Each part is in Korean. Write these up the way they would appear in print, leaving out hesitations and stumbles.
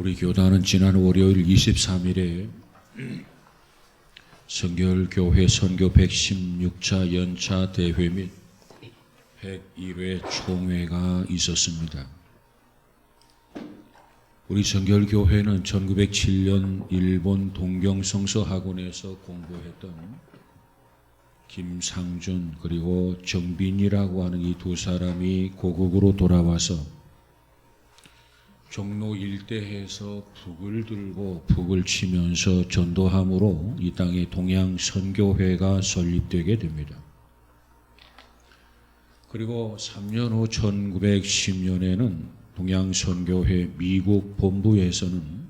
우리 교단은 지난 월요일 23일에 성결교회 선교 116차 연차 대회 및 101회 총회가 있었습니다. 우리 성결교회는 1907년 일본 동경성서 학원에서 공부했던 김상준 그리고 정빈이라고 하는 이 두 사람이 고국으로 돌아와서 종로 일대에서 북을 들고 북을 치면서 전도함으로 이 땅에 동양 선교회가 설립되게 됩니다. 그리고 3년 후 1910년에는 동양 선교회 미국 본부에서는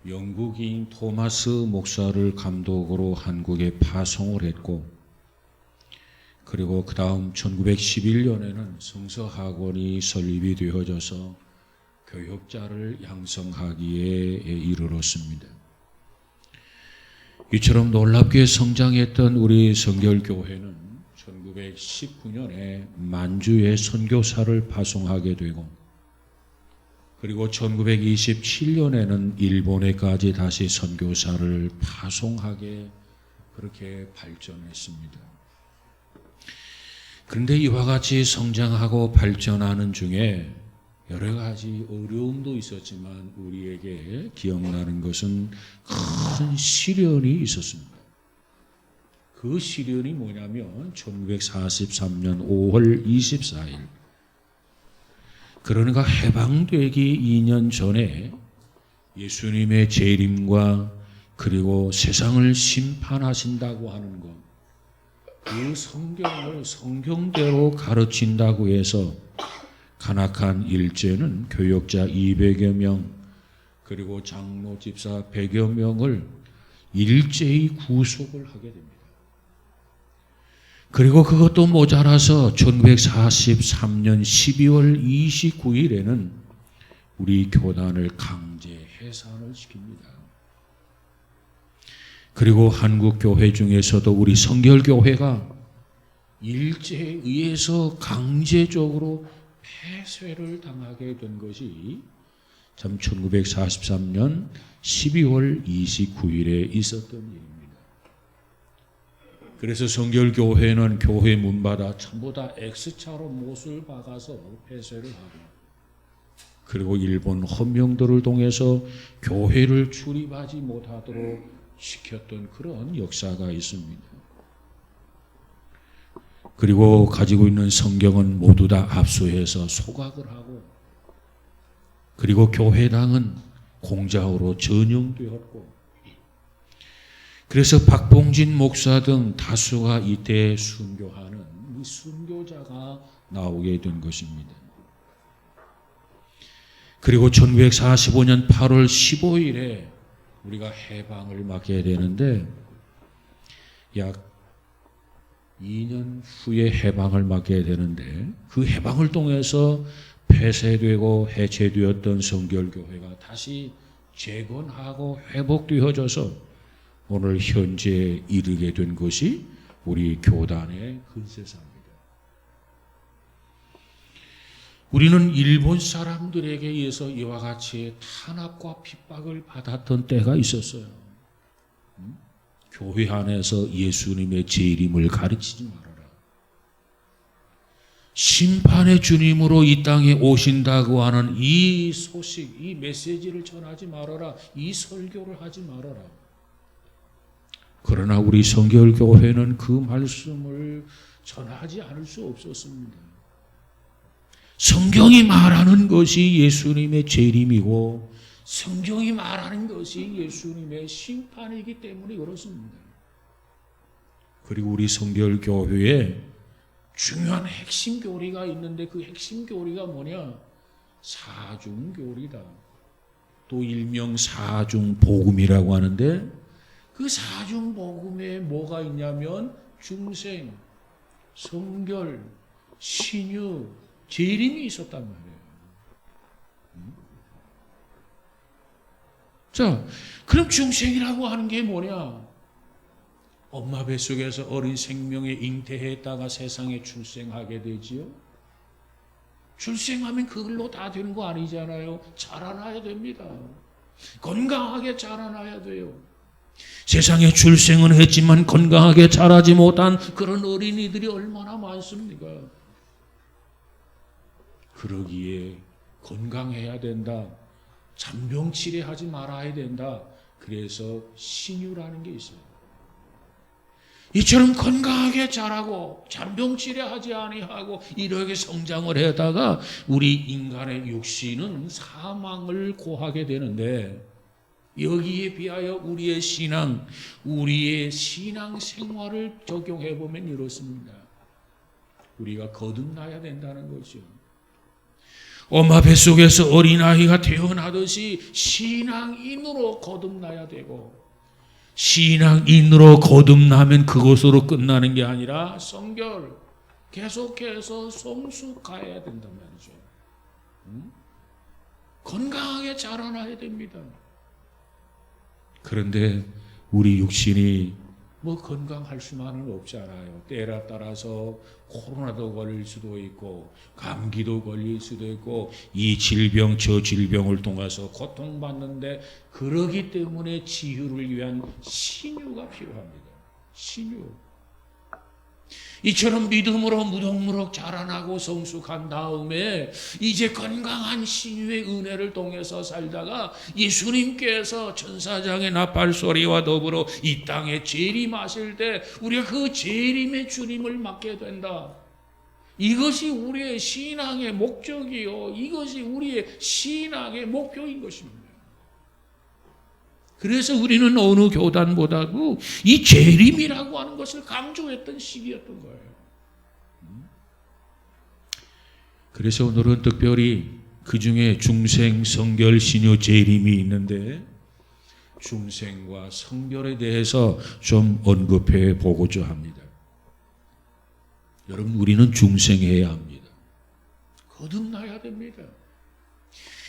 영국인 토마스 목사를 감독으로 한국에 파송을 했고, 그리고 그 다음 1911년에는 성서학원이 설립이 되어져서 교역자를 양성하기에 이르렀습니다. 이처럼 놀랍게 성장했던 우리 성결교회는 1919년에 만주에 선교사를 파송하게 되고, 그리고 1927년에는 일본에까지 다시 선교사를 파송하게 그렇게 발전했습니다. 그런데 이와 같이 성장하고 발전하는 중에 여러 가지 어려움도 있었지만 우리에게 기억나는 것은 큰 시련이 있었습니다. 그 시련이 뭐냐면 1943년 5월 24일, 그러니까 해방되기 2년 전에 예수님의 재림과 그리고 세상을 심판하신다고 하는 것, 그 성경을 성경대로 가르친다고 해서 간악한 일제는 교역자 200여 명 그리고 장로 집사 100여 명을 일제히 구속을 하게 됩니다. 그리고 그것도 모자라서 1943년 12월 29일에는 우리 교단을 강제 해산을 시킵니다. 그리고 한국 교회 중에서도 우리 성결교회가 일제에 의해서 강제적으로 폐쇄를 당하게 된 것이 참 1943년 12월 29일에 있었던 일입니다. 그래서 성결교회는 교회 문마다 전부다 X자로 못을 박아서 폐쇄를 하고, 그리고 일본 헌명들을 통해서 교회를 출입하지 못하도록 시켰던 그런 역사가 있습니다. 그리고 가지고 있는 성경은 모두 다 압수해서 소각을 하고, 그리고 교회당은 공자호로 전용되었고, 그래서 박봉진 목사 등 다수가 이때 순교하는 이 순교자가 나오게 된 것입니다. 그리고 1945년 8월 15일에 우리가 해방을 맞게 되는데, 약 2년 후에 해방을 맞게 되는데, 그 해방을 통해서 폐쇄되고 해체되었던 성결교회가 다시 재건하고 회복되어져서 오늘 현재에 이르게 된 것이 우리 교단의 근세사입니다. 우리는 일본 사람들에게 의해서 이와 같이 탄압과 핍박을 받았던 때가 있었어요. 교회 안에서 예수님의 재림을 가르치지 말아라. 심판의 주님으로 이 땅에 오신다고 하는 이 소식, 이 메시지를 전하지 말아라. 이 설교를 하지 말아라. 그러나 우리 성결교회는 그 말씀을 전하지 않을 수 없었습니다. 성경이 말하는 것이 예수님의 재림이고, 성경이 말하는 것이 예수님의 심판이기 때문에 그렇습니다. 그리고 우리 성결교회에 중요한 핵심 교리가 있는데, 그 핵심 교리가 뭐냐? 사중교리다. 또 일명 사중복음이라고 하는데, 그 사중복음에 뭐가 있냐면 중생, 성결, 신유, 재림이 있었단 말이에요. 자, 그럼 중생이라고 하는 게 뭐냐? 엄마 뱃속에서 어린 생명에 잉태했다가 세상에 출생하게 되지요. 출생하면 그걸로 다 되는 거 아니잖아요. 자라나야 됩니다. 건강하게 자라나야 돼요. 세상에 출생은 했지만 건강하게 자라지 못한 그런 어린이들이 얼마나 많습니까? 그러기에 건강해야 된다. 잔병 치레하지 말아야 된다. 그래서 신유라는 게 있어요. 이처럼 건강하게 자라고 잔병 치레하지 아니하고 이렇게 성장을 하다가 우리 인간의 육신은 사망을 고하게 되는데, 여기에 비하여 우리의 신앙 생활을 적용해 보면 이렇습니다. 우리가 거듭나야 된다는 거죠. 엄마 뱃속에서 어린아이가 태어나듯이 신앙인으로 거듭나야 되고, 신앙인으로 거듭나면 그것으로 끝나는 게 아니라 성결, 계속해서 성숙해야 된단 말이죠. 건강하게 자라나야 됩니다. 그런데 우리 육신이 뭐 건강할 수만은 없잖아요. 때에 따라서 코로나도 걸릴 수도 있고 감기도 걸릴 수도 있고 이 질병 저 질병을 통해서 고통받는데, 그러기 때문에 치유를 위한 신유가 필요합니다. 신유. 이처럼 믿음으로 무럭무럭 자라나고 성숙한 다음에 이제 건강한 신유의 은혜를 통해서 살다가 예수님께서 천사장의 나팔소리와 더불어 이 땅에 재림하실 때 우리가 그 재림의 주님을 맞게 된다. 이것이 우리의 신앙의 목적이요, 이것이 우리의 신앙의 목표인 것입니다. 그래서 우리는 어느 교단보다도 이 재림이라고 하는 것을 강조했던 시기였던 거예요. 그래서 오늘은 특별히 그 중에 중생, 성결, 신유, 재림이 있는데 중생과 성결에 대해서 좀 언급해 보고자 합니다. 여러분, 우리는 중생해야 합니다. 거듭나야 됩니다.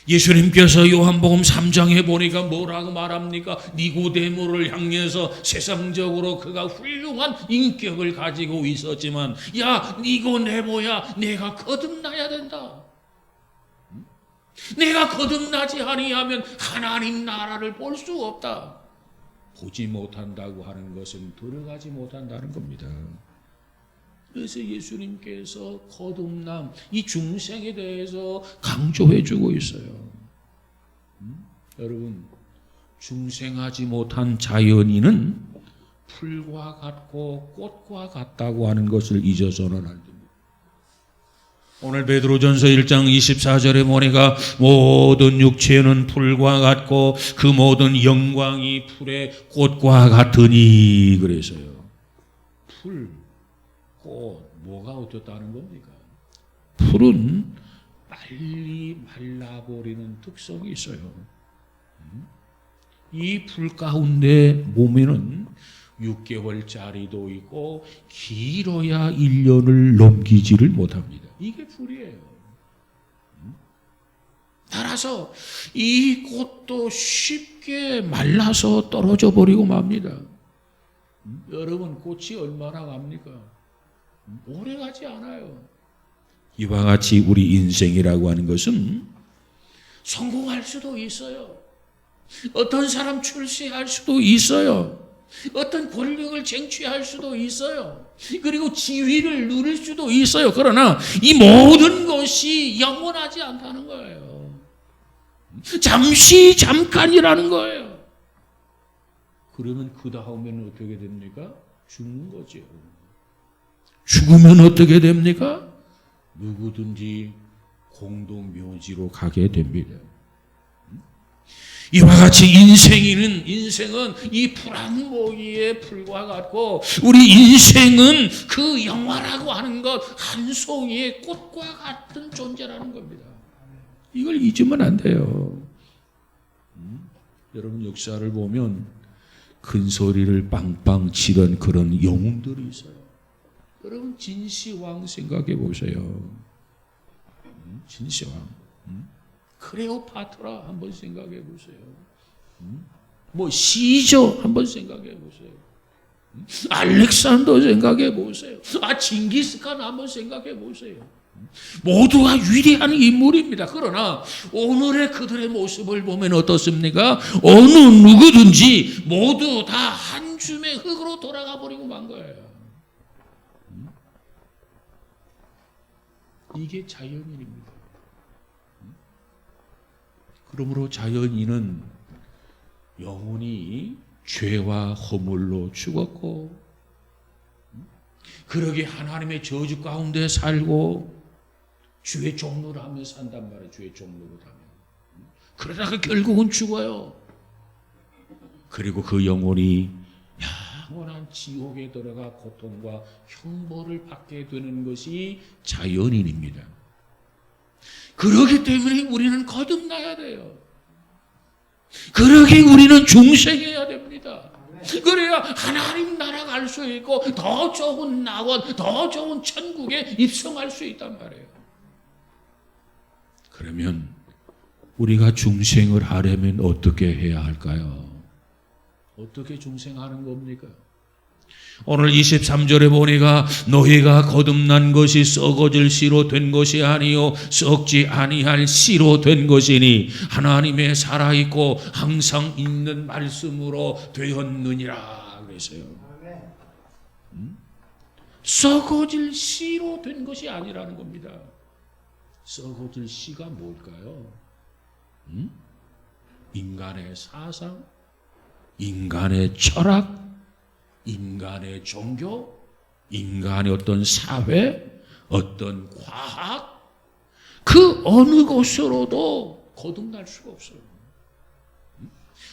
예수님께서 요한복음 3장에 보니까 뭐라고 말합니까? 니고데모를 향해서 세상적으로 그가 훌륭한 인격을 가지고 있었지만, 야 니고데모야, 내가 거듭나야 된다. 내가 거듭나지 아니하면 하나님 나라를 볼 수 없다. 보지 못한다고 하는 것은 들어가지 못한다는 겁니다. 그래서 예수님께서 거듭남, 이 중생에 대해서 강조해 주고 있어요. 여러분, 중생하지 못한 자연인은 풀과 같고 꽃과 같다고 하는 것을 잊어서는 안 됩니다. 오늘 베드로전서 1장 24절에 보니까 모든 육체는 풀과 같고 그 모든 영광이 풀의 꽃과 같으니 그래서요. 풀, 꽃, 뭐가 어떻다는 겁니까? 풀은 빨리 말라버리는 특성이 있어요. 이 풀 가운데 보면은 6개월짜리도 있고 길어야 1년을 넘기지를 못합니다. 이게 풀이에요. 따라서 이 꽃도 쉽게 말라서 떨어져 버리고 맙니다. 여러분, 꽃이 얼마나 갑니까? 오래 가지 않아요. 이와 같이 우리 인생이라고 하는 것은 성공할 수도 있어요. 어떤 사람 출세할 수도 있어요. 어떤 권력을 쟁취할 수도 있어요. 그리고 지위를 누릴 수도 있어요. 그러나 이 모든 것이 영원하지 않다는 거예요. 잠시 잠깐이라는 거예요. 그러면 그 다음에는 어떻게 됩니까? 죽는 거죠. 죽으면 어떻게 됩니까? 누구든지 공동묘지로 가게 됩니다. 이와 같이 인생은 이 푸른 모기의 풀과 같고 우리 인생은 그 영화라고 하는 것 한 송이의 꽃과 같은 존재라는 겁니다. 이걸 잊으면 안 돼요. 여러분, 역사를 보면 큰 소리를 빵빵 치던 그런 영웅들이 있어요. 여러분, 진시황 생각해 보세요. 진시황. 클레오파트라 한번 생각해 보세요. 뭐 시저 한번 생각해 보세요. 알렉산더 생각해 보세요. 징기스칸 한번 생각해 보세요. 모두가 위대한 인물입니다. 그러나 오늘의 그들의 모습을 보면 어떻습니까? 어느 누구든지 모두 다 한 줌의 흙으로 돌아가 버리고 만 거예요. 이게 자연인입니다. 그러므로 자연인은 영원히 죄와 허물로 죽었고, 그러게 하나님의 저주 가운데 살고 주의 종로를 하며 산단 말이에요. 주의 종로를 하며. 그러다가 결국은 죽어요. 그리고 그 영혼이 영원한 지옥에 들어가 고통과 형벌을 받게 되는 것이 자연인입니다. 그렇기 때문에 우리는 거듭나야 돼요. 그러기 우리는 중생해야 됩니다. 그래야 하나님 나라 갈 수 있고 더 좋은 낙원, 더 좋은 천국에 입성할 수 있단 말이에요. 그러면 우리가 중생을 하려면 어떻게 해야 할까요? 어떻게 중생하는 겁니까? 오늘 23절에 보니까 너희가 거듭난 것이 썩어질 씨로 된 것이 아니요 썩지 아니할 씨로 된 것이니 하나님의 살아있고 항상 있는 말씀으로 되었느니라 그랬어요. 썩어질 씨로 된 것이 아니라는 겁니다. 썩어질 씨가 뭘까요? 인간의 사상, 인간의 철학, 인간의 종교, 인간의 어떤 사회, 어떤 과학, 그 어느 곳으로도 거듭날 수가 없어요.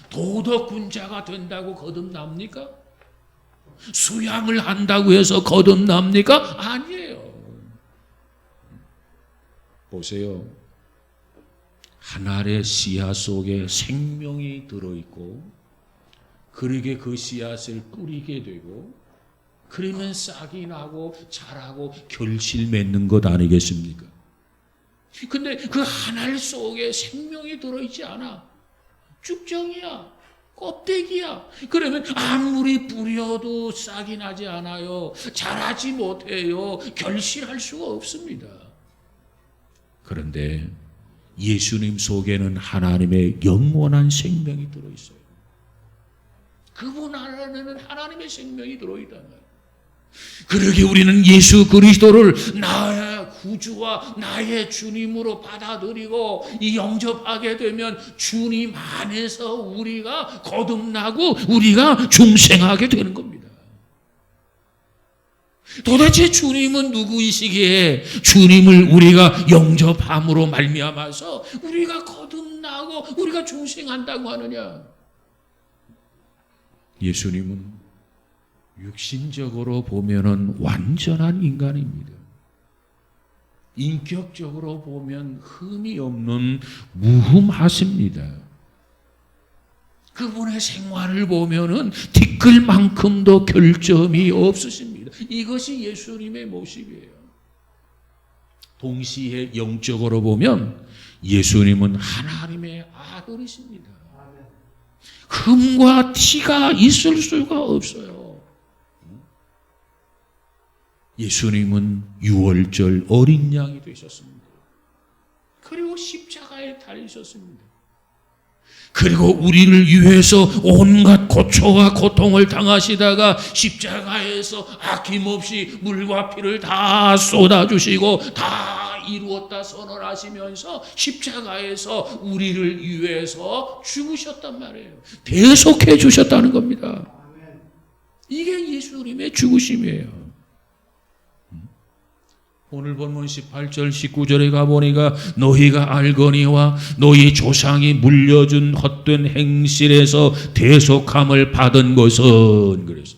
도덕군자가 된다고 거듭납니까? 수양을 한다고 해서 거듭납니까? 아니에요. 보세요. 한 알의 씨앗 속에 생명이 들어있고, 그러게 그 씨앗을 뿌리게 되고, 그러면 싹이 나고 자라고 결실 맺는 것 아니겠습니까? 근데 그 한 알 속에 생명이 들어있지 않아. 쭉정이야. 껍데기야. 그러면 아무리 뿌려도 싹이 나지 않아요. 자라지 못해요. 결실할 수가 없습니다. 그런데 예수님 속에는 하나님의 영원한 생명이 들어있어요. 그분 안에는 하나님의 생명이 들어있단 말이에요. 그러게 우리는 예수 그리스도를 나의 구주와 나의 주님으로 받아들이고 이 영접하게 되면 주님 안에서 우리가 거듭나고 우리가 중생하게 되는 겁니다. 도대체 주님은 누구이시기에 주님을 우리가 영접함으로 말미암아서 우리가 거듭나고 우리가 중생한다고 하느냐? 예수님은 육신적으로 보면은 완전한 인간입니다. 인격적으로 보면 흠이 없는 무흠하십니다. 그분의 생활을 보면은 티끌만큼도 결점이 없으십니다. 이것이 예수님의 모습이에요. 동시에 영적으로 보면 예수님은 하나님의 아들이십니다. 흠과 티가 있을 수가 없어요. 예수님은 유월절 어린 양이 되셨습니다. 그리고 십자가에 달리셨습니다. 그리고 우리를 위해서 온갖 고초와 고통을 당하시다가 십자가에서 아낌없이 물과 피를 다 쏟아주시고 다 이루었다 선언하시면서 십자가에서 우리를 위해서 죽으셨단 말이에요. 대속해 주셨다는 겁니다. 이게 예수님의 죽으심이에요. 오늘 본문 18절 19절에 가보니까 너희가 알거니와 너희 조상이 물려준 헛된 행실에서 대속함을 받은 것은 그래서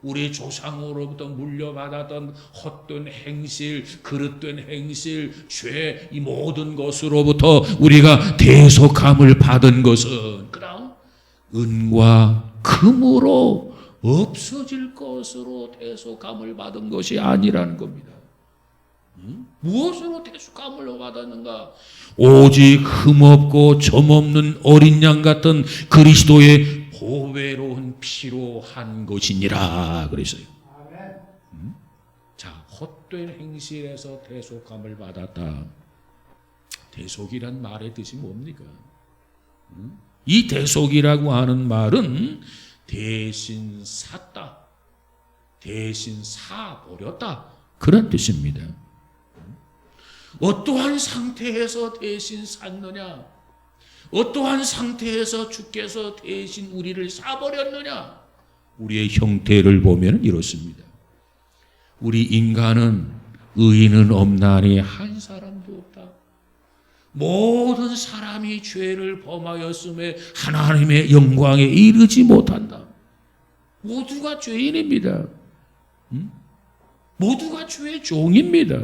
우리 조상으로부터 물려받았던 헛된 행실, 그릇된 행실, 죄, 이 모든 것으로부터 우리가 대속함을 받은 것은 그다음 은과 금으로 없어질 것으로 대속함을 받은 것이 아니라는 겁니다. 무엇으로 대속함을 받았는가? 오직 흠없고 점없는 어린 양 같은 그리스도의 보배로운 피로 한 것이니라 그랬어요. 자, 헛된 행실에서 대속함을 받았다. 대속이란 말의 뜻이 뭡니까? 이 대속이라고 하는 말은 대신 샀다, 대신 사버렸다, 그런 뜻입니다. 어떠한 상태에서 대신 샀느냐? 어떠한 상태에서 주께서 대신 우리를 사버렸느냐? 우리의 형태를 보면 이렇습니다. 우리 인간은 의인은 없나니 한 사람도 없다. 모든 사람이 죄를 범하였음에 하나님의 영광에 이르지 못한다. 모두가 죄인입니다. 모두가 죄의 종입니다.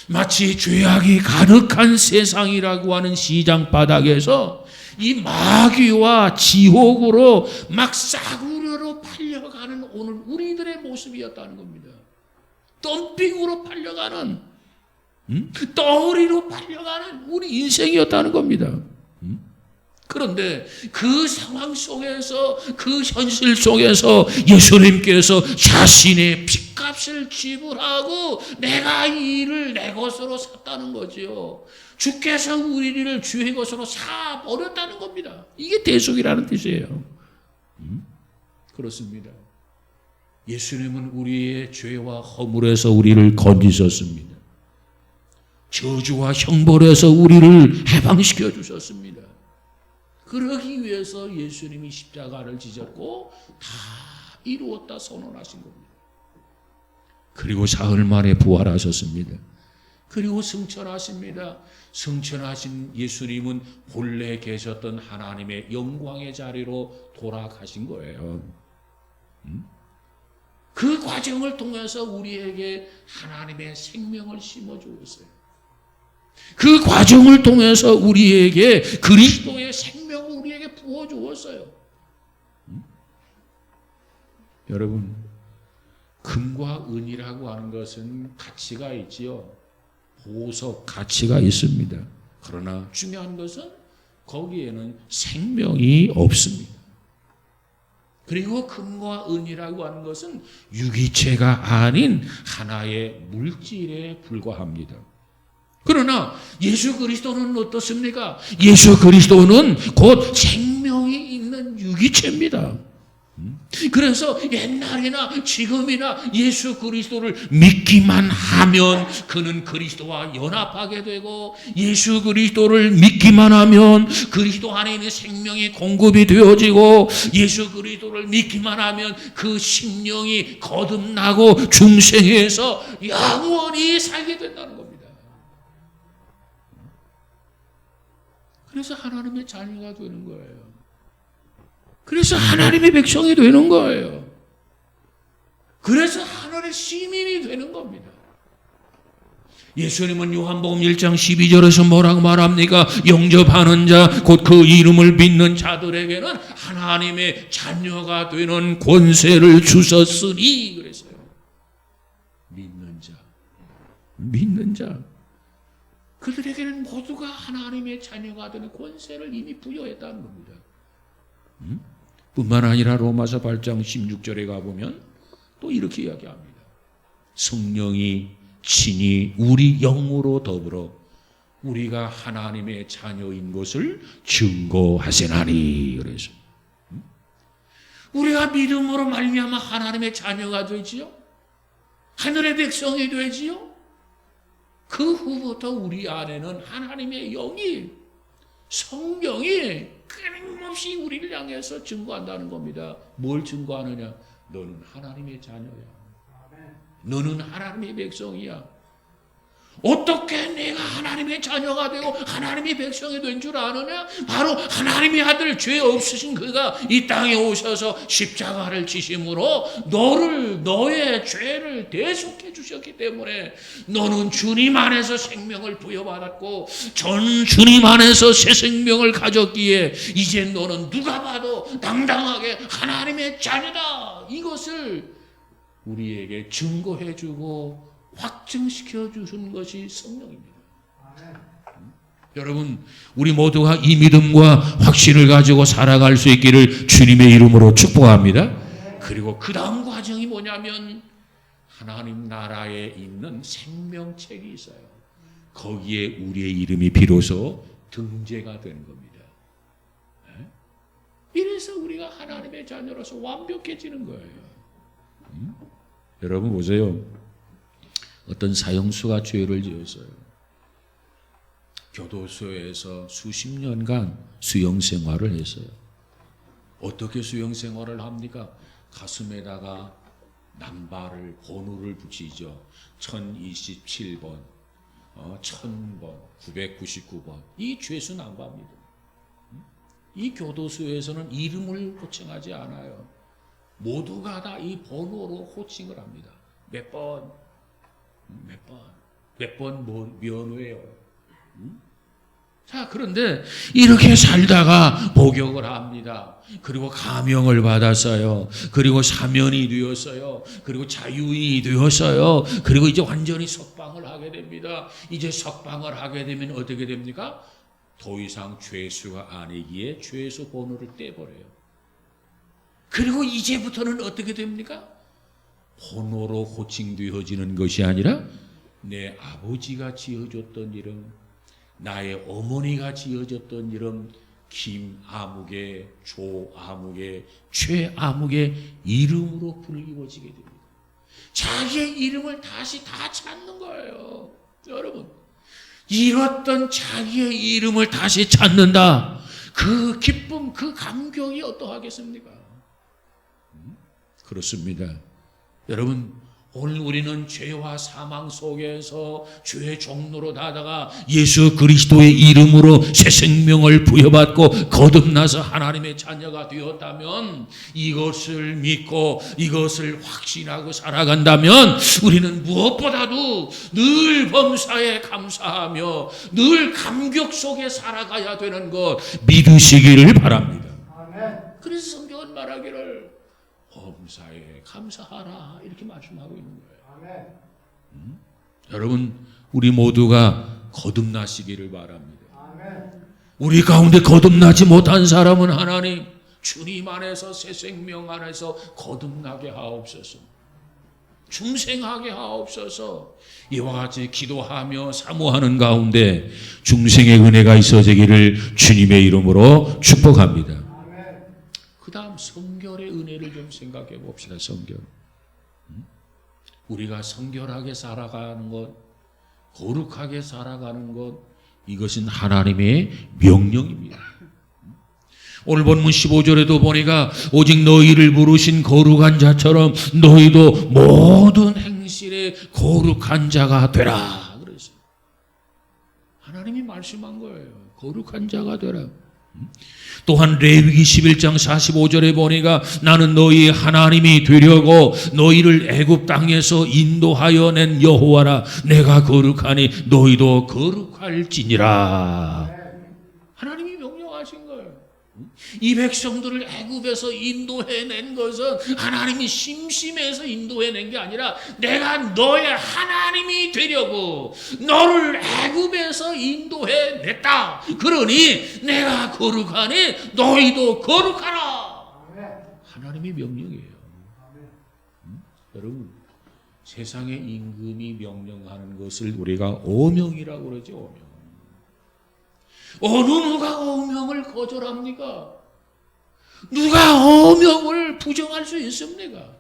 마치 죄악이 가득한 세상이라고 하는 시장 바닥에서 이 마귀와 지옥으로 막 싸구려로 팔려가는 오늘 우리들의 모습이었다는 겁니다. 덤핑으로 팔려가는, 떠리로 팔려가는 우리 인생이었다는 겁니다. 그런데 그 상황 속에서, 그 현실 속에서 예수님께서 자신의 핏값을 지불하고 내가 이 일을 내 것으로 샀다는 거지요. 주께서 우리를 주의 것으로 사버렸다는 겁니다. 이게 대속이라는 뜻이에요. 그렇습니다. 예수님은 우리의 죄와 허물에서 우리를 건지셨습니다. 저주와 형벌에서 우리를 해방시켜 주셨습니다. 그러기 위해서 예수님이 십자가를 지셨고 다 이루었다 선언하신 겁니다. 그리고 사흘 만에 부활하셨습니다. 그리고 승천하십니다. 승천하신 예수님은 본래 계셨던 하나님의 영광의 자리로 돌아가신 거예요. 그 과정을 통해서 우리에게 하나님의 생명을 심어주었어요. 그 과정을 통해서 우리에게 그리스도의 생명을 우리에게 부어주었어요. 여러분, 금과 은이라고 하는 것은 가치가 있지요. 보석 가치가 있습니다. 그러나 중요한 것은 거기에는 생명이 없습니다. 그리고 금과 은이라고 하는 것은 유기체가 아닌 하나의 물질에 불과합니다. 그러나 예수 그리스도는 어떻습니까? 예수 그리스도는 곧 생명이 있는 유기체입니다. 그래서 옛날이나 지금이나 예수 그리스도를 믿기만 하면 그는 그리스도와 연합하게 되고, 예수 그리스도를 믿기만 하면 그리스도 안에 있는 생명이 공급이 되어지고, 예수 그리스도를 믿기만 하면 그 심령이 거듭나고 중생에서 영원히 살게 된다는 겁니다. 그래서 하나님의 자녀가 되는 거예요. 그래서 하나님의 백성이 되는 거예요. 그래서 하늘의 시민이 되는 겁니다. 예수님은 요한복음 1장 12절에서 뭐라고 말합니까? 영접하는 자, 곧 그 이름을 믿는 자들에게는 하나님의 자녀가 되는 권세를 주셨으니 그랬어요. 믿는 자, 믿는 자. 그들에게는 모두가 하나님의 자녀가 되는 권세를 이미 부여했다는 겁니다. 뿐만 아니라 로마서 8장 16절에 가보면 또 이렇게 이야기합니다. 성령이 친히 우리 영으로 더불어 우리가 하나님의 자녀인 것을 증거하시나니. 그래서 우리가 믿음으로 말미암아 하나님의 자녀가 되지요. 하늘의 백성이 되지요. 그 후부터 우리 안에는 하나님의 영이, 성령이 끊임없이 우리를 향해서 증거한다는 겁니다. 뭘 증거하느냐? 너는 하나님의 자녀야. 너는 하나님의 백성이야. 어떻게 내가 하나님의 자녀가 되고 하나님의 백성이 된 줄 아느냐? 바로 하나님의 아들, 죄 없으신 그가 이 땅에 오셔서 십자가를 지심으로 너의 죄를 대속해 주셨기 때문에 너는 주님 안에서 생명을 부여받았고 전 주님 안에서 새 생명을 가졌기에 이제 너는 누가 봐도 당당하게 하나님의 자녀다. 이것을 우리에게 증거해 주고 확증시켜 주신 것이 성령입니다. 여러분, 우리 모두가 이 믿음과 확신을 가지고 살아갈 수 있기를 주님의 이름으로 축복합니다. 그리고 그 다음 과정이 뭐냐면 하나님 나라에 있는 생명책이 있어요. 거기에 우리의 이름이 비로소 등재가 되는 겁니다. 이래서 우리가 하나님의 자녀로서 완벽해지는 거예요. 여러분 보세요. 어떤 사형수가 죄를 지었어요. 교도소에서 수십 년간 수용 생활을 했어요. 어떻게 수용 생활을 합니까? 가슴에다가 남발을 번호를 붙이죠. 1027번, 1000번, 999번. 이 죄수 남바입니다. 이 교도소에서는 이름을 호칭하지 않아요. 모두가 다 이 번호로 호칭을 합니다. 몇 번, 몇 번 면회요. 자, 그런데 이렇게 살다가 복역을 합니다. 그리고 가명을 받았어요. 그리고 사면이 되었어요. 그리고 자유인이 되었어요. 그리고 이제 완전히 석방을 하게 됩니다. 이제 석방을 하게 되면 어떻게 됩니까? 더 이상 죄수가 아니기에 죄수 번호를 떼버려요. 그리고 이제부터는 어떻게 됩니까? 번호로 호칭되어지는 것이 아니라 내 아버지가 지어줬던 이름, 나의 어머니가 지어줬던 이름, 김아무개, 조아무개, 최아무개 이름으로 불리워지게 됩니다. 자기의 이름을 다시 다 찾는 거예요. 여러분, 잃었던 자기의 이름을 다시 찾는다. 그 기쁨, 그 감격이 어떠하겠습니까? 그렇습니다. 여러분, 오늘 우리는 죄와 사망 속에서 죄의 종로로 다다가 예수 그리스도의 이름으로 새 생명을 부여받고 거듭나서 하나님의 자녀가 되었다면, 이것을 믿고 이것을 확신하고 살아간다면 우리는 무엇보다도 늘 범사에 감사하며 늘 감격 속에 살아가야 되는 것 믿으시기를 바랍니다. 아멘. 그래서 성경은 말하기를 범사에 감사하라 이렇게 말씀하고 있는 거예요. 여러분, 우리 모두가 거듭나시기를 바랍니다. 우리 가운데 거듭나지 못한 사람은 하나님 주님 안에서 새 생명 안에서 거듭나게 하옵소서. 중생하게 하옵소서. 이와 같이 기도하며 사모하는 가운데 중생의 은혜가 있어지기를 주님의 이름으로 축복합니다. 그 다음 성결의 은혜를 좀 생각해 봅시다. 성결. 우리가 성결하게 살아가는 것, 거룩하게 살아가는 것, 이것은 하나님의 명령입니다. 오늘 본문 15절에도 보니까 오직 너희를 부르신 거룩한 자처럼 너희도 모든 행실에 거룩한 자가 되라. 그랬어요. 하나님이 말씀한 거예요. 거룩한 자가 되라. 또한 레위기 11장 45절에 보니까 나는 너희 하나님이 되려고 너희를 애굽 땅에서 인도하여 낸 여호와라. 내가 거룩하니 너희도 거룩할지니라. 하나님이 명령하신 거예요. 이 백성들을 애굽에서 인도해낸 것은 하나님이 심심해서 인도해낸 게 아니라 내가 너의 하나님이 되려고 너를 애굽에서 인도해냈다. 그러니 내가 거룩하니 너희도 거룩하라. 하나님의 명령이에요. 여러분, 세상의 임금이 명령하는 것을 우리가 오명이라고 그러죠. 오명. 어느 누가 오명을 거절합니까? 누가 오명을 부정할 수 있습니까?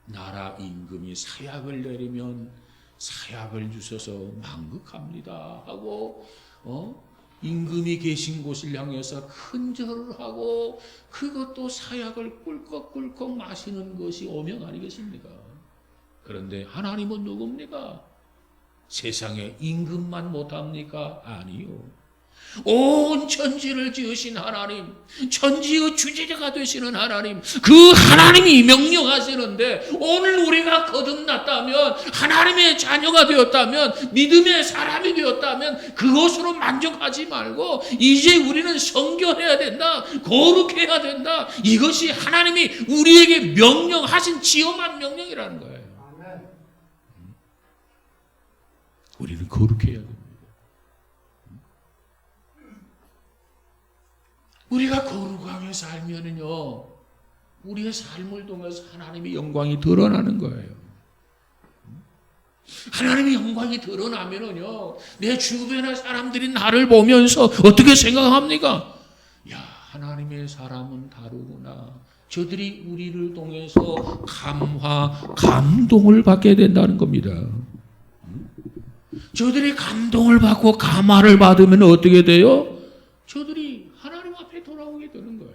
나라 임금이 사약을 내리면 사약을 주셔서 만극합니다 하고 임금이 계신 곳을 향해서 큰 절을 하고 그것도 사약을 꿀꺽꿀꺽 마시는 것이 오명 아니겠습니까? 그런데 하나님은 누굽니까? 세상에 임금만 못합니까? 아니요. 온 천지를 지으신 하나님, 천지의 주제자가 되시는 하나님, 그 하나님이 명령하시는데 오늘 우리가 거듭났다면, 하나님의 자녀가 되었다면, 믿음의 사람이 되었다면 그것으로 만족하지 말고 이제 우리는 성결해야 된다, 거룩해야 된다. 이것이 하나님이 우리에게 명령하신 지엄한 명령이라는 거예요. 우리는 거룩해야 됩니다. 우리가 거룩하게 살면은요, 우리의 삶을 통해서 하나님의 영광이 드러나는 거예요. 하나님의 영광이 드러나면은요, 내 주변의 사람들이 나를 보면서 어떻게 생각합니까? 야, 하나님의 사람은 다르구나. 저들이 우리를 통해서 감동을 받게 된다는 겁니다. 저들이 감동을 받고 감화를 받으면 어떻게 돼요? 저들이 하나님 앞에 돌아오게 되는 거예요.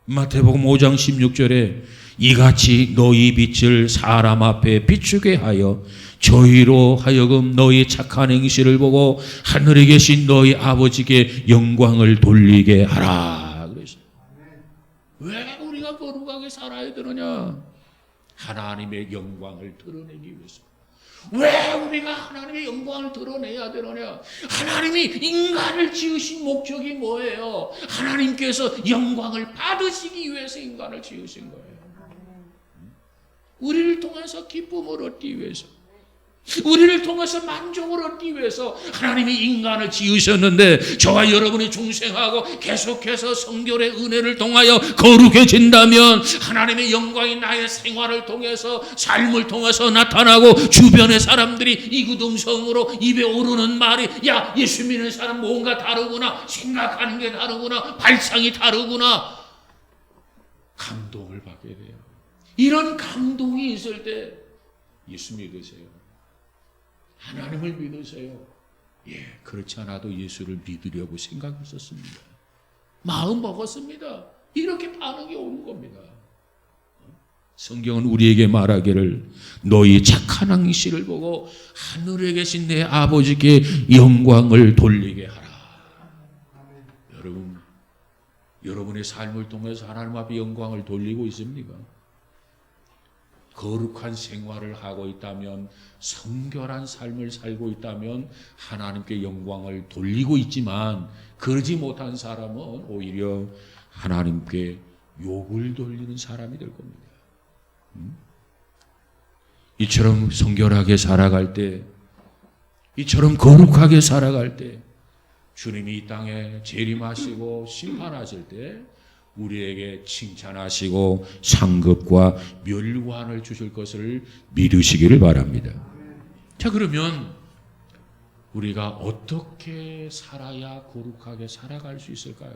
마태복음 5장 16절에 이같이 너희 빛을 사람 앞에 비추게 하여 저희로 하여금 너희 착한 행실을 보고 하늘에 계신 너희 아버지께 영광을 돌리게 하라. 그래서 왜 우리가 거룩하게 살아야 되느냐? 하나님의 영광을 드러내기 위해서. 왜 우리가 하나님의 영광을 드러내야 되느냐? 하나님이 인간을 지으신 목적이 뭐예요? 하나님께서 영광을 받으시기 위해서 인간을 지으신 거예요. 우리를 통해서 기쁨을 얻기 위해서, 우리를 통해서 만족을 얻기 위해서 하나님이 인간을 지으셨는데, 저와 여러분이 중생하고 계속해서 성결의 은혜를 통하여 거룩해진다면 하나님의 영광이 나의 생활을 통해서, 삶을 통해서 나타나고, 주변의 사람들이 이구동성으로 입에 오르는 말이, 야, 예수 믿는 사람 뭔가 다르구나, 생각하는 게 다르구나, 발상이 다르구나, 감동을 받게 돼요. 이런 감동이 있을 때 예수 믿으세요. 하나님을 믿으세요. 예, 그렇지 않아도 예수를 믿으려고 생각했었습니다. 마음 먹었습니다. 이렇게 반응이 오는 겁니다. 성경은 우리에게 말하기를 너희 착한 행실을 보고 하늘에 계신 내 아버지께 영광을 돌리게 하라. 여러분의 삶을 통해서 하나님 앞에 영광을 돌리고 있습니까? 거룩한 생활을 하고 있다면, 성결한 삶을 살고 있다면 하나님께 영광을 돌리고 있지만, 그러지 못한 사람은 오히려 하나님께 욕을 돌리는 사람이 될 겁니다. 이처럼 성결하게 살아갈 때, 이처럼 거룩하게 살아갈 때, 주님이 이 땅에 재림하시고 심판하실 때 우리에게 칭찬하시고 상급과 멸관을 주실 것을 믿으시기를 바랍니다. 자, 그러면 우리가 어떻게 살아야 거룩하게 살아갈 수 있을까요?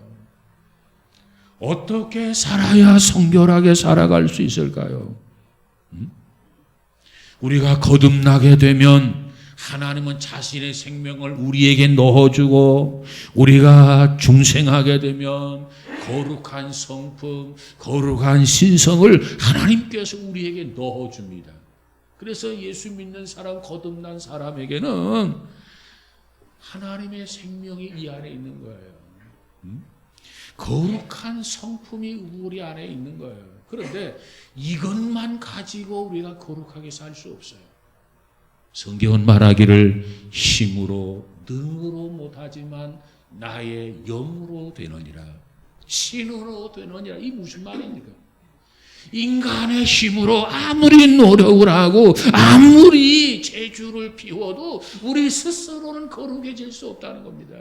어떻게 살아야 성결하게 살아갈 수 있을까요? 우리가 거듭나게 되면 하나님은 자신의 생명을 우리에게 넣어주고, 우리가 중생하게 되면 거룩한 성품, 거룩한 신성을 하나님께서 우리에게 넣어줍니다. 그래서 예수 믿는 사람, 거듭난 사람에게는 하나님의 생명이 이 안에 있는 거예요. 거룩한 성품이 우리 안에 있는 거예요. 그런데 이것만 가지고 우리가 거룩하게 살 수 없어요. 성경은 말하기를 힘으로 능으로 못하지만 나의 영으로 되느니라, 신으로 되느니라. 이 무슨 말입니까? 인간의 힘으로 아무리 노력을 하고 아무리 재주를 피워도 우리 스스로는 거룩해질 수 없다는 겁니다.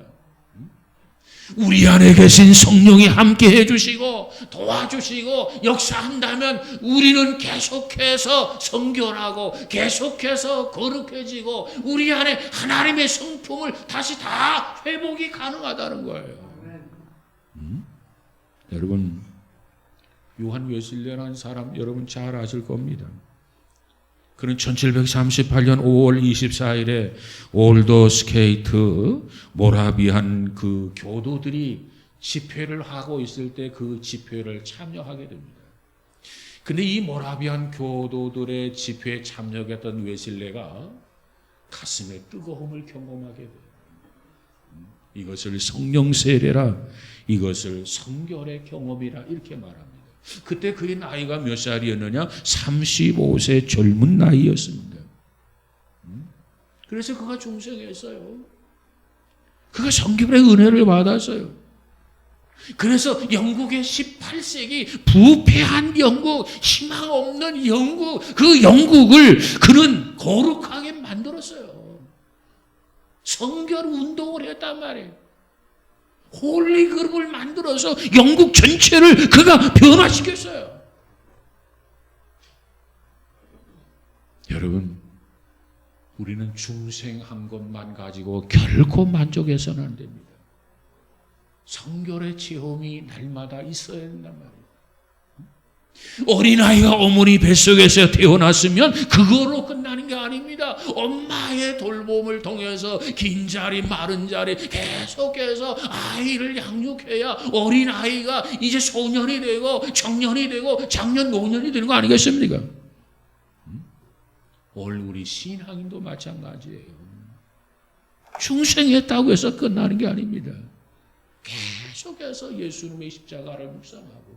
우리 안에 계신 성령이 함께 해주시고 도와주시고 역사한다면 우리는 계속해서 성결하고 계속해서 거룩해지고 우리 안에 하나님의 성품을 다시 다 회복이 가능하다는 거예요. 여러분, 요한 웨슬레라는 사람 여러분 잘 아실 겁니다. 그는 1738년 5월 24일에 올더 스케이트 모라비안 그 교도들이 집회를 하고 있을 때 그 집회를 참여하게 됩니다. 근데 이 모라비안 교도들의 집회에 참여했던 웨슬레가 가슴에 뜨거움을 경험하게 돼요. 이것을 성령 세례라, 이것을 성결의 경험이라 이렇게 말합니다. 그때 그의 나이가 몇 살이었느냐? 35세 젊은 나이였습니다. 그래서 그가 중생했어요. 그가 성결의 은혜를 받았어요. 그래서 영국의 18세기 부패한 영국, 희망 없는 영국, 그 영국을 그는 거룩하게 만들었어요. 성결 운동을 했단 말이에요. 홀리그룹을 만들어서 영국 전체를 그가 변화시켰어요. 여러분, 우리는 중생한 것만 가지고 결코 만족해서는 안 됩니다. 성결의 체험이 날마다 있어야 된단 말이에요. 어린아이가 어머니 뱃속에서 태어났으면 그걸로 끝나는 게 아닙니다. 엄마의 돌봄을 통해서 긴 자리 마른 자리 계속해서 아이를 양육해야 어린아이가 이제 소년이 되고 청년이 되고 장년 노년이 되는 거 아니겠습니까? 오늘 우리 신앙인도 마찬가지예요. 중생했다고 해서 끝나는 게 아닙니다. 계속해서 예수님의 십자가를 묵상하고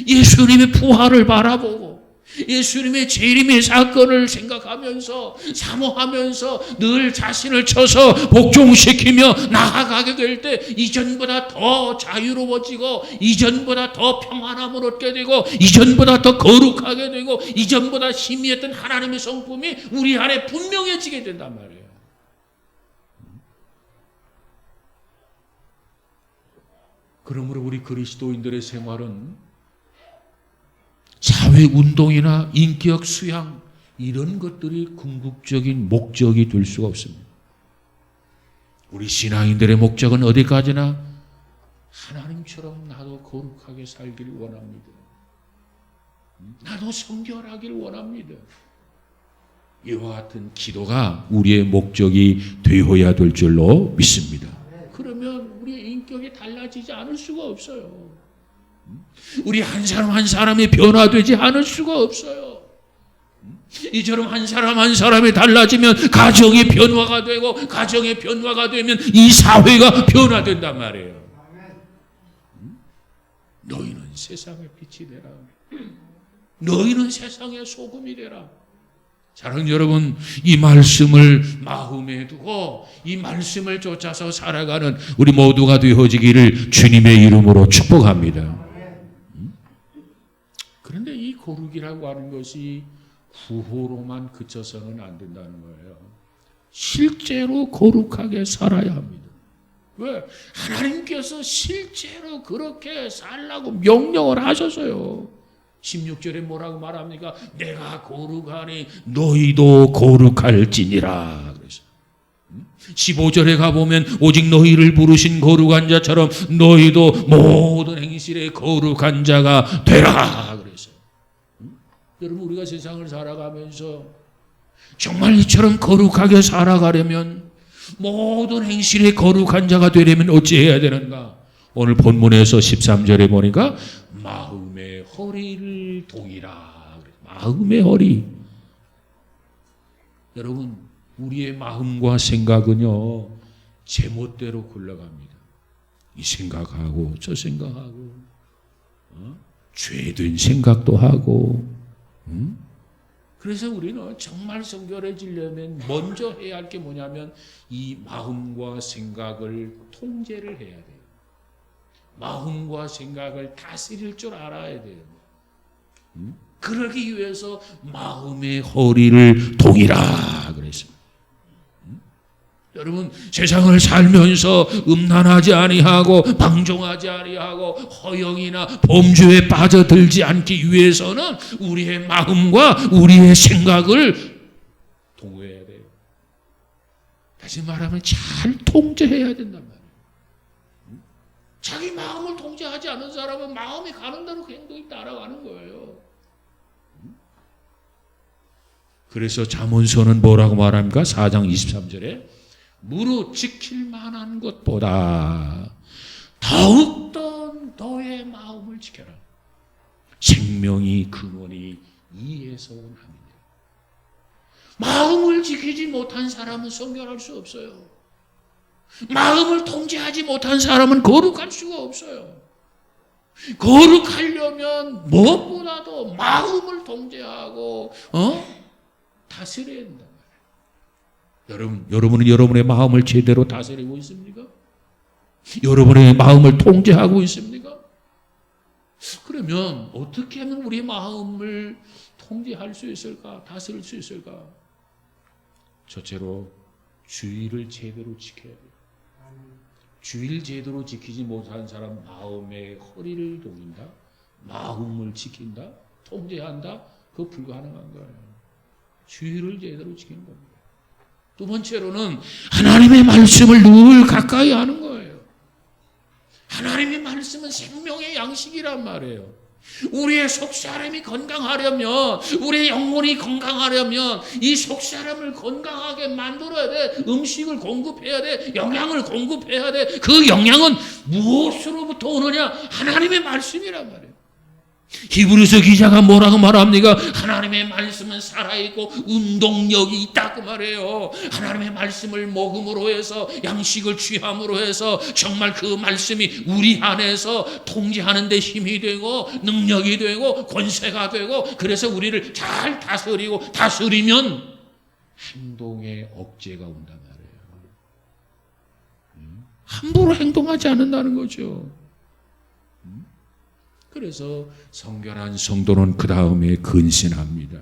예수님의 부활을 바라보고 예수님의 재림의 사건을 생각하면서 사모하면서 늘 자신을 쳐서 복종시키며 나아가게 될 때 이전보다 더 자유로워지고 이전보다 더 평안함을 얻게 되고 이전보다 더 거룩하게 되고 이전보다 희미했던 하나님의 성품이 우리 안에 분명해지게 된단 말이에요. 그러므로 우리 그리스도인들의 생활은 사회운동이나 인격 수양 이런 것들이 궁극적인 목적이 될 수가 없습니다. 우리 신앙인들의 목적은 어디까지나 하나님처럼 나도 거룩하게 살기를 원합니다. 나도 성결하기를 원합니다. 이와 같은 기도가 우리의 목적이 되어야 될 줄로 믿습니다. 그러면 우리의 인격이 달라지지 않을 수가 없어요. 우리 한 사람 한 사람이 변화되지 않을 수가 없어요. 이처럼 한 사람 한 사람이 달라지면 가정이 변화가 되고 가정의 변화가 되면 이 사회가 변화된단 말이에요. 너희는 세상의 빛이 되라. 너희는 세상의 소금이 되라. 사랑하는 여러분, 이 말씀을 마음에 두고 이 말씀을 쫓아서 살아가는 우리 모두가 되어지기를 주님의 이름으로 축복합니다. 그런데 이 거룩이라고 하는 것이 구호로만 그쳐서는 안 된다는 거예요. 실제로 거룩하게 살아야 합니다. 왜? 하나님께서 실제로 그렇게 살라고 명령을 하셔서요. 16절에 뭐라고 말합니까? 내가 거룩하니 너희도 거룩할지니라. 그래서 15절에 가보면 오직 너희를 부르신 거룩한 자처럼 너희도 모든 행실에 거룩한 자가 되라. 그래서 여러분, 우리가 세상을 살아가면서 정말 이처럼 거룩하게 살아가려면 모든 행실에 거룩한 자가 되려면 어찌해야 되는가? 오늘 본문에서 13절에 보니까 마음의 허리를 동이라. 마음의 허리. 여러분, 우리의 마음과 생각은요, 제멋대로 굴러갑니다. 이 생각하고 저 생각하고 죄된 생각도 하고. 그래서 우리는 정말 성결해지려면 먼저 해야 할 게 뭐냐면 이 마음과 생각을 통제를 해야 돼요. 마음과 생각을 다스릴 줄 알아야 돼요. 그러기 위해서 마음의 허리를 동이라 그랬습니다. 여러분, 세상을 살면서 음란하지 아니하고 방종하지 아니하고 허영이나 범죄에 빠져들지 않기 위해서는 우리의 마음과 우리의 생각을 동호해야 돼요. 다시 말하면 잘 통제해야 된단 말이에요. 자기 마음을 통제하지 않은 사람은 마음이 가는 대로 행동이 따라가는 거예요. 그래서 잠언서는 뭐라고 말합니까? 4장 23절에 무릇 지킬 만한 것보다 더욱더 너의 마음을 지켜라. 생명이 근원이 이에서 옵니다. 마음을 지키지 못한 사람은 성결할 수 없어요. 마음을 통제하지 못한 사람은 거룩할 수가 없어요. 거룩하려면 무엇보다도 마음을 통제하고 다스려야 된다. 여러분은 여러분의 마음을 제대로 다스리고 있습니까? 여러분의 마음을 통제하고 있습니까? 그러면 어떻게 하면 우리 마음을 통제할 수 있을까? 다스릴 수 있을까? 첫째로 주의를 제대로 지켜야 돼요. 주의를 제대로 지키지 못한 사람 마음의 허리를 동인다, 마음을 지킨다, 통제한다, 그거 불가능한 거예요. 주의를 제대로 지키는 겁니다. 두 번째로는 하나님의 말씀을 늘 가까이 하는 거예요. 하나님의 말씀은 생명의 양식이란 말이에요. 우리의 속사람이 건강하려면, 우리의 영혼이 건강하려면 이 속사람을 건강하게 만들어야 돼. 음식을 공급해야 돼. 영양을 공급해야 돼. 그 영양은 무엇으로부터 오느냐? 하나님의 말씀이란 말이에요. 히브리서 기자가 뭐라고 말합니까? 하나님의 말씀은 살아있고 운동력이 있다고 말해요. 하나님의 말씀을 먹음으로 해서, 양식을 취함으로 해서 정말 그 말씀이 우리 안에서 통제하는 데 힘이 되고 능력이 되고 권세가 되고, 그래서 우리를 잘 다스리면 행동에 억제가 온단 말이에요. 함부로 행동하지 않는다는 거죠. 그래서 성결한 성도는 그 다음에 근신합니다.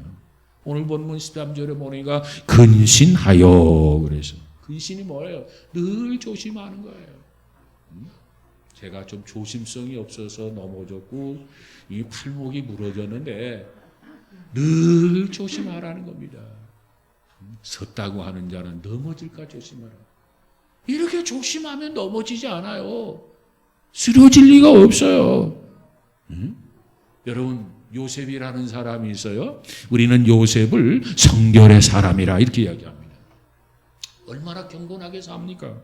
오늘 본문 13절에 보니까 근신하여, 그래서 근신이 뭐예요? 늘 조심하는 거예요. 제가 좀 조심성이 없어서 넘어졌고 이 팔목이 무너졌는데 늘 조심하라는 겁니다. 섰다고 하는 자는 넘어질까 조심하라. 이렇게 조심하면 넘어지지 않아요. 쓰러질 리가 없어요. 여러분, 요셉이라는 사람이 있어요. 우리는 요셉을 성결의 사람이라 이렇게 이야기합니다. 얼마나 경건하게 삽니까?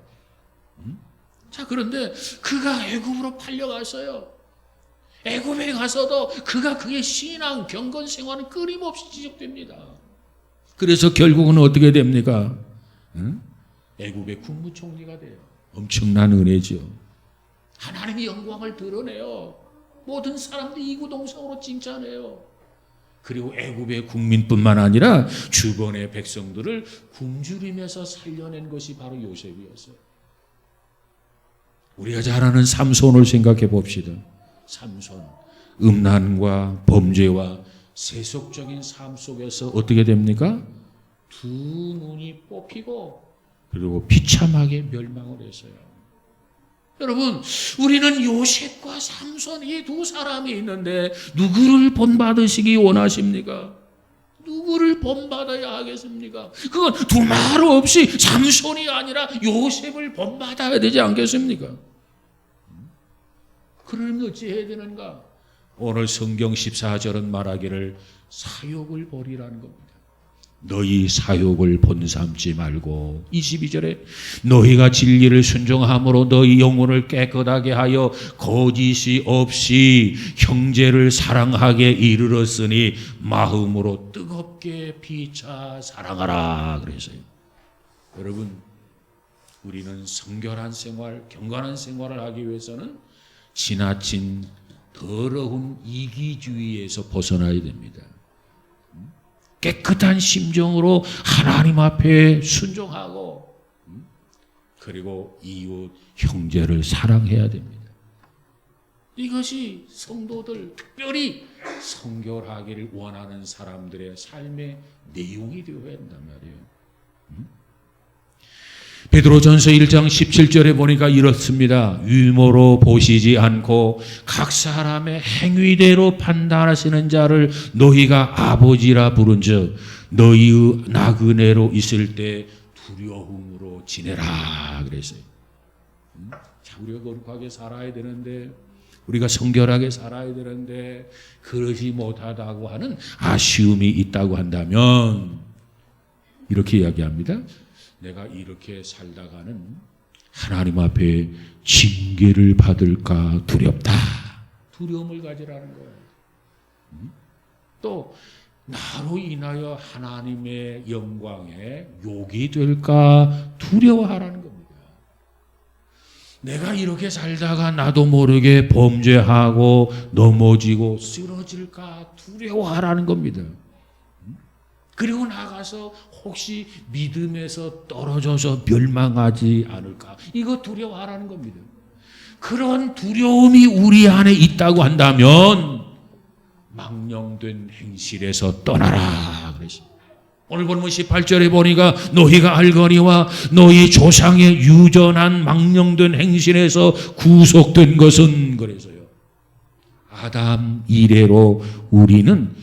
자, 그런데 그가 애굽으로 팔려갔어요. 애굽에 가서도 그의 신앙, 경건 생활은 끊임없이 지적됩니다. 그래서 결국은 어떻게 됩니까? 애굽의 국무총리가 돼요. 엄청난 은혜죠. 하나님의 영광을 드러내요. 모든 사람들이 이구동성으로 칭찬해요. 그리고 애굽의 국민뿐만 아니라 주변의 백성들을 굶주림에서 살려낸 것이 바로 요셉이었어요. 우리가 잘 아는 삼손을 생각해 봅시다. 삼손, 음란과 범죄와 세속적인 삶 속에서 어떻게 됩니까? 두 눈이 뽑히고 그리고 비참하게 멸망을 했어요. 여러분, 우리는 요셉과 삼손 이 두 사람이 있는데 누구를 본받으시기 원하십니까? 누구를 본받아야 하겠습니까? 그건 두말 없이 삼손이 아니라 요셉을 본받아야 되지 않겠습니까? 그러면 어찌해야 되는가? 오늘 성경 14절은 말하기를 사욕을 버리라는 겁니다. 너희 사욕을 본삼지 말고, 22절에 너희가 진리를 순종함으로 너희 영혼을 깨끗하게 하여 거짓이 없이 형제를 사랑하게 이르렀으니 마음으로 뜨겁게 피차 사랑하라 그랬어요. 여러분, 우리는 성결한 생활, 경건한 생활을 하기 위해서는 지나친 더러운 이기주의에서 벗어나야 됩니다. 깨끗한 심정으로 하나님 앞에 순종하고, 그리고 이웃 형제를 사랑해야 됩니다. 이것이 성도들, 특별히 성결하기를 원하는 사람들의 삶의 내용이 되어야 한단 말이에요. 베드로전서 1장 17절에 보니까 이렇습니다. 유모로 보시지 않고 각 사람의 행위대로 판단하시는 자를 너희가 아버지라 부른즉 너희의 나그네로 있을 때 두려움으로 지내라 그랬어요. 자, 우리가 거룩하게 살아야 되는데, 우리가 성결하게 살아야 되는데 그러지 못하다고 하는 아쉬움이 있다고 한다면 이렇게 이야기합니다. 내가 이렇게 살다가는 하나님 앞에 징계를 받을까 두렵다. 두려움을 가지라는 거예요. 또 나로 인하여 하나님의 영광에 욕이 될까 두려워하라는 겁니다. 내가 이렇게 살다가 나도 모르게 범죄하고 넘어지고 쓰러질까 두려워하라는 겁니다. 그리고 나가서 혹시 믿음에서 떨어져서 멸망하지 않을까, 이거 두려워하라는 겁니다. 그런 두려움이 우리 안에 있다고 한다면 망령된 행실에서 떠나라 그랬습니다. 오늘 본문 18절에 보니까 너희가 알거니와 너희 조상의 유전한 망령된 행실에서 구속된 것은 그래서요. 아담 이래로 우리는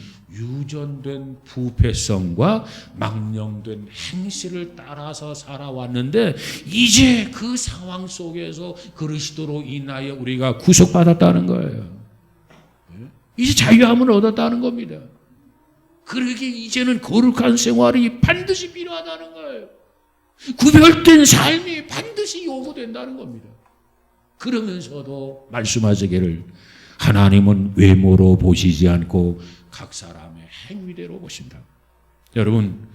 유전된 부패성과 망령된 행실을 따라서 살아왔는데 이제 그 상황 속에서 그리스도로 인하여 우리가 구속받았다는 거예요. 이제 자유함을 얻었다는 겁니다. 그러기에 이제는 거룩한 생활이 반드시 필요하다는 거예요. 구별된 삶이 반드시 요구된다는 겁니다. 그러면서도 말씀하시기를 하나님은 외모로 보시지 않고 각 사람의 행위대로 보신다. 여러분,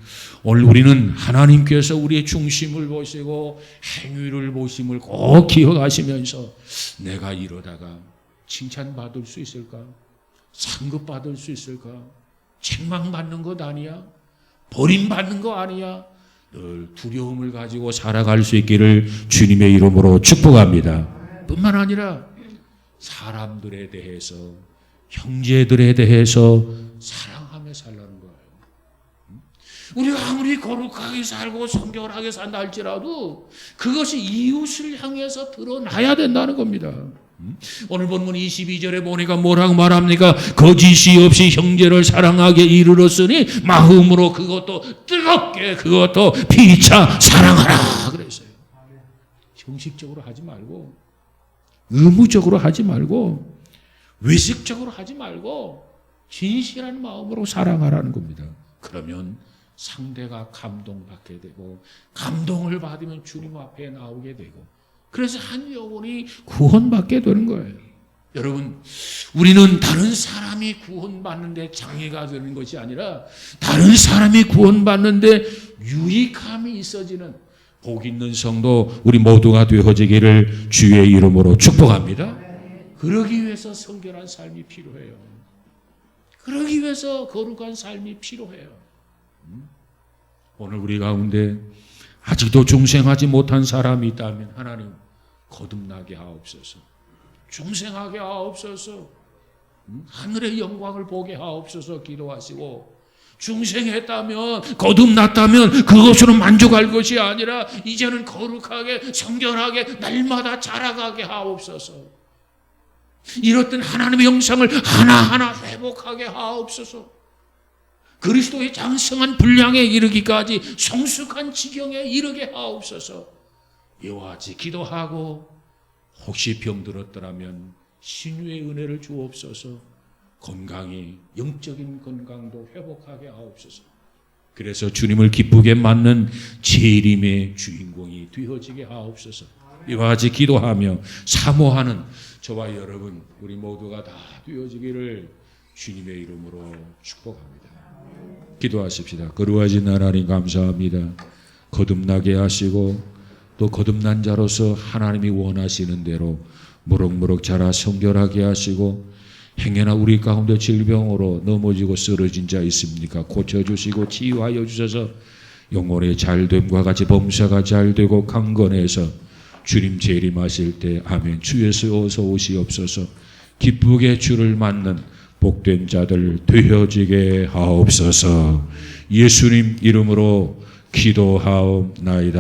오늘 우리는 하나님께서 우리의 중심을 보시고 행위를 보심을 꼭 기억하시면서 내가 이러다가 칭찬받을 수 있을까? 상급받을 수 있을까? 책망받는 것 아니야? 버림받는 거 아니야? 늘 두려움을 가지고 살아갈 수 있기를 주님의 이름으로 축복합니다. 뿐만 아니라 사람들에 대해서, 형제들에 대해서 사랑하며 살라는 거예요. 우리가 아무리 거룩하게 살고 성결하게 산다 할지라도 그것이 이웃을 향해서 드러나야 된다는 겁니다. 오늘 본문 22절에 보니까 뭐라고 말합니까? 거짓이 없이 형제를 사랑하게 이르렀으니 마음으로 그것도 뜨겁게 그것도 피차 사랑하라 그랬어요. 형식적으로 하지 말고, 의무적으로 하지 말고, 외식적으로 하지 말고 진실한 마음으로 사랑하라는 겁니다. 그러면 상대가 감동받게 되고, 감동을 받으면 주님 앞에 나오게 되고, 그래서 한 영혼이 구원받게 되는 거예요. 여러분, 우리는 다른 사람이 구원받는데 장애가 되는 것이 아니라 다른 사람이 구원받는데 유익함이 있어지는 복 있는 성도 우리 모두가 되어지기를 주의 이름으로 축복합니다. 그러기 위해서 성결한 삶이 필요해요. 그러기 위해서 거룩한 삶이 필요해요. 오늘 우리 가운데 아직도 중생하지 못한 사람이 있다면 하나님 거듭나게 하옵소서. 중생하게 하옵소서. 하늘의 영광을 보게 하옵소서 기도하시고, 중생했다면 거듭났다면 그것으로 만족할 것이 아니라 이제는 거룩하게 성결하게 날마다 자라가게 하옵소서. 이렇던 하나님의 형상을 하나하나 회복하게 하옵소서. 그리스도의 장성한 분량에 이르기까지 성숙한 지경에 이르게 하옵소서. 이와 같이 기도하고 혹시 병들었더라면 신유의 은혜를 주옵소서. 건강이 영적인 건강도 회복하게 하옵소서. 그래서 주님을 기쁘게 맞는 재림의 주인공이 되어지게 하옵소서. 이와 같이 기도하며 사모하는 저와 여러분 우리 모두가 다 되어지기를 주님의 이름으로 축복합니다. 기도하십시다. 거룩하신 하나님 감사합니다. 거듭나게 하시고 또 거듭난 자로서 하나님이 원하시는 대로 무럭무럭 자라 성결하게 하시고, 행여나 우리 가운데 질병으로 넘어지고 쓰러진 자 있습니까? 고쳐주시고 치유하여 주셔서 영혼의 잘됨과 같이 범사가 잘되고 강건해서 주님 재림하실 때 아멘 주 예수 어서 오시옵소서. 기쁘게 주를 맞는 복된 자들 되어지게 하옵소서. 예수님 이름으로 기도하옵나이다.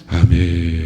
아멘.